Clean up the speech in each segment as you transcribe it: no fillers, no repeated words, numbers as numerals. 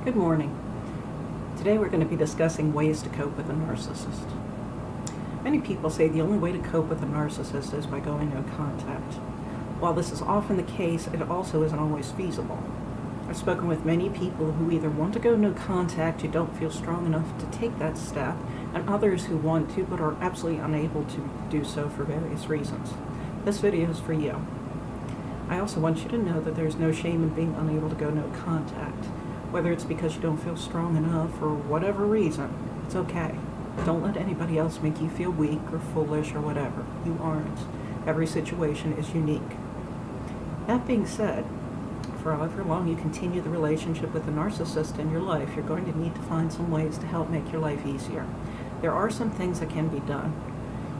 Good morning. Today we're going to be discussing ways to cope with a narcissist. Many people say the only way to cope with a narcissist is by going no contact. While this is often the case, it also isn't always feasible. I've spoken with many people who either want to go no contact, who don't feel strong enough to take that step, and others who want to but are absolutely unable to do so for various reasons. This video is for you. I also want you to know that there's no shame in being unable to go no contact. Whether it's because you don't feel strong enough or whatever reason, it's okay. Don't let anybody else make you feel weak or foolish or whatever. You aren't. Every situation is unique. That being said, for however long you continue the relationship with the narcissist in your life, you're going to need to find some ways to help make your life easier. There are some things that can be done.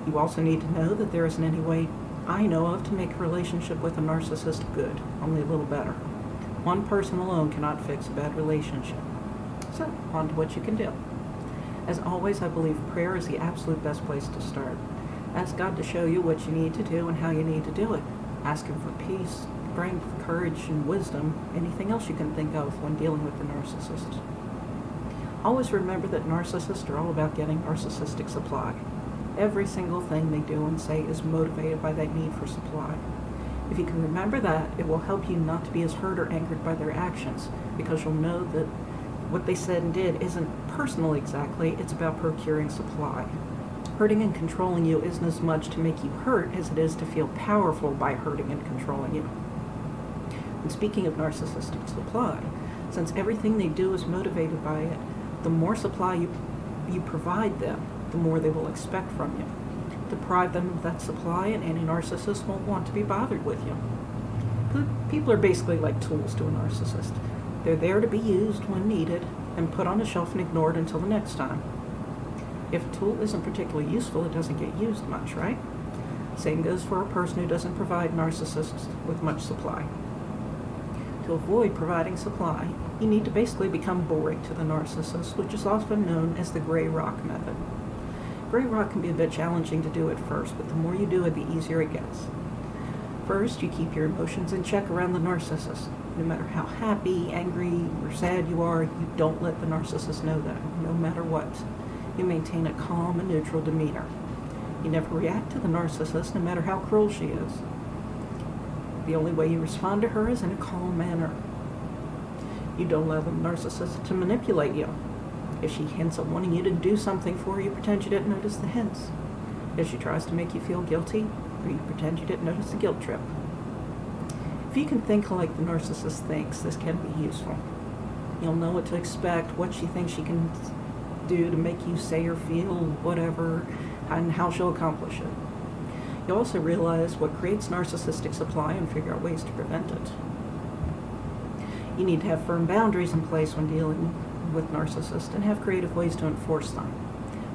You also need to know that there isn't any way I know of to make a relationship with a narcissist good, only a little better. One person alone cannot fix a bad relationship. So, on to what you can do. As always, I believe prayer is the absolute best place to start. Ask God to show you what you need to do and how you need to do it. Ask Him for peace, strength, courage, and wisdom, anything else you can think of when dealing with the narcissist. Always remember that narcissists are all about getting narcissistic supply. Every single thing they do and say is motivated by that need for supply. If you can remember that, it will help you not to be as hurt or angered by their actions, because you'll know that what they said and did isn't personal exactly, it's about procuring supply. Hurting and controlling you isn't as much to make you hurt as it is to feel powerful by hurting and controlling you. And speaking of narcissistic supply, since everything they do is motivated by it, the more supply you provide them, the more they will expect from you. Deprive them of that supply and any narcissist won't want to be bothered with you. People are basically like tools to a narcissist. They're there to be used when needed and put on a shelf and ignored until the next time. If a tool isn't particularly useful, it doesn't get used much, right? Same goes for a person who doesn't provide narcissists with much supply. To avoid providing supply, you need to basically become boring to the narcissist, which is often known as the gray rock method. Gray rock can be a bit challenging to do at first, but the more you do it, the easier it gets. First, you keep your emotions in check around the narcissist. No matter how happy, angry, or sad you are, you don't let the narcissist know that, no matter what. You maintain a calm and neutral demeanor. You never react to the narcissist, no matter how cruel she is. The only way you respond to her is in a calm manner. You don't allow the narcissist to manipulate you. If she hints at wanting you to do something for her, you pretend you didn't notice the hints. If she tries to make you feel guilty, you pretend you didn't notice the guilt trip. If you can think like the narcissist thinks, this can be useful. You'll know what to expect, what she thinks she can do to make you say or feel whatever, and how she'll accomplish it. You'll also realize what creates narcissistic supply and figure out ways to prevent it. You need to have firm boundaries in place when dealing with narcissists and have creative ways to enforce them.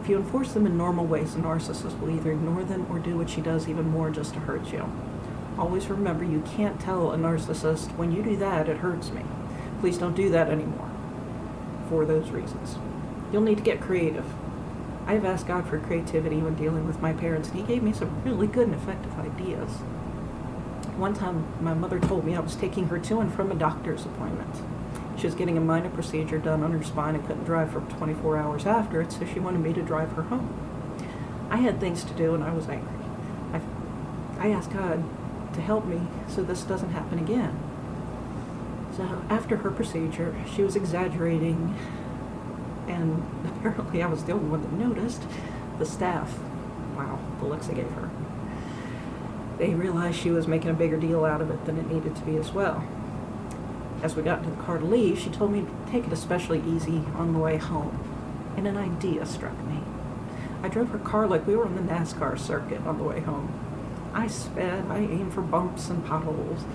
If you enforce them in normal ways, the narcissist will either ignore them or do what she does even more just to hurt you. Always remember, you can't tell a narcissist, when you do that, it hurts me. Please don't do that anymore. For those reasons. You'll need to get creative. I have asked God for creativity when dealing with my parents, and He gave me some really good and effective ideas. One time, my mother told me I was taking her to and from a doctor's appointment. She was getting a minor procedure done on her spine and couldn't drive for 24 hours after it, so she wanted me to drive her home. I had things to do and I was angry. I asked God to help me so this doesn't happen again. So after her procedure, she was exaggerating, and apparently I was the only one that noticed. The staff, wow, the looks I gave her. They realized she was making a bigger deal out of it than it needed to be as well. As we got into the car to leave, she told me to take it especially easy on the way home, and an idea struck me. I drove her car like we were on the NASCAR circuit on the way home. I sped, I aimed for bumps and potholes.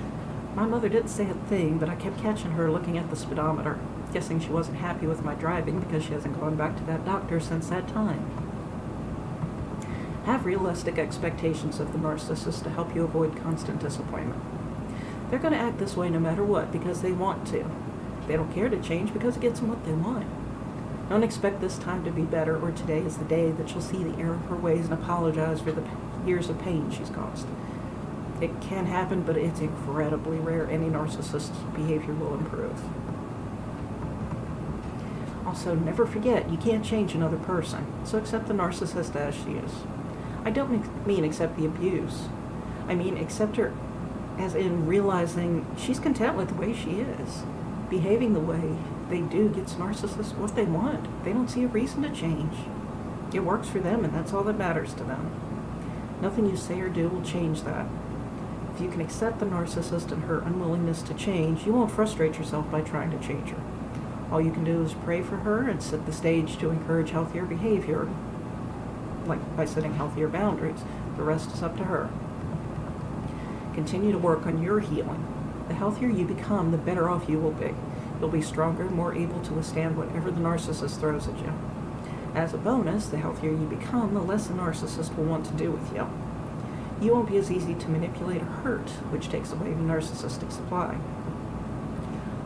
My mother didn't say a thing, but I kept catching her looking at the speedometer, guessing she wasn't happy with my driving because she hasn't gone back to that doctor since that time. Have realistic expectations of the narcissist to help you avoid constant disappointment. They're going to act this way no matter what because they want to. They don't care to change because it gets them what they want. Don't expect this time to be better or today is the day that she'll see the error of her ways and apologize for the years of pain she's caused. It can happen, but it's incredibly rare any narcissist's behavior will improve. Also, never forget, you can't change another person, so accept the narcissist as she is. I don't mean accept the abuse. I mean accept her as in realizing she's content with the way she is. Behaving the way they do gets narcissists what they want. They don't see a reason to change. It works for them, and that's all that matters to them. Nothing you say or do will change that. If you can accept the narcissist and her unwillingness to change, you won't frustrate yourself by trying to change her. All you can do is pray for her and set the stage to encourage healthier behavior, like by setting healthier boundaries. The rest is up to her. Continue to work on your healing. The healthier you become, the better off you will be. You'll be stronger, more able to withstand whatever the narcissist throws at you. As a bonus, the healthier you become, the less the narcissist will want to do with you. You won't be as easy to manipulate or hurt, which takes away the narcissistic supply.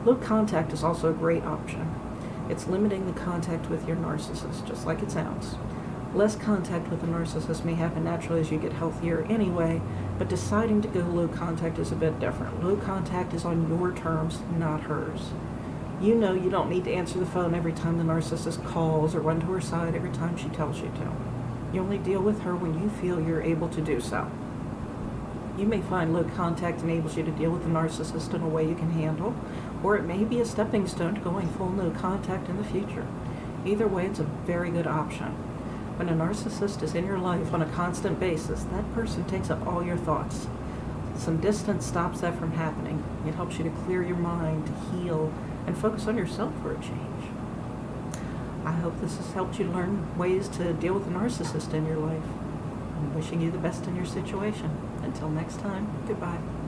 Low contact is also a great option. It's limiting the contact with your narcissist, just like it sounds. Less contact with a narcissist may happen naturally as you get healthier anyway, but deciding to go low contact is a bit different. Low contact is on your terms, not hers. You know you don't need to answer the phone every time the narcissist calls or run to her side every time she tells you to. You only deal with her when you feel you're able to do so. You may find low contact enables you to deal with the narcissist in a way you can handle, or it may be a stepping stone to going full no contact in the future. Either way, it's a very good option. When a narcissist is in your life on a constant basis, that person takes up all your thoughts. Some distance stops that from happening. It helps you to clear your mind, to heal, and focus on yourself for a change. I hope this has helped you learn ways to deal with a narcissist in your life. I'm wishing you the best in your situation. Until next time, goodbye.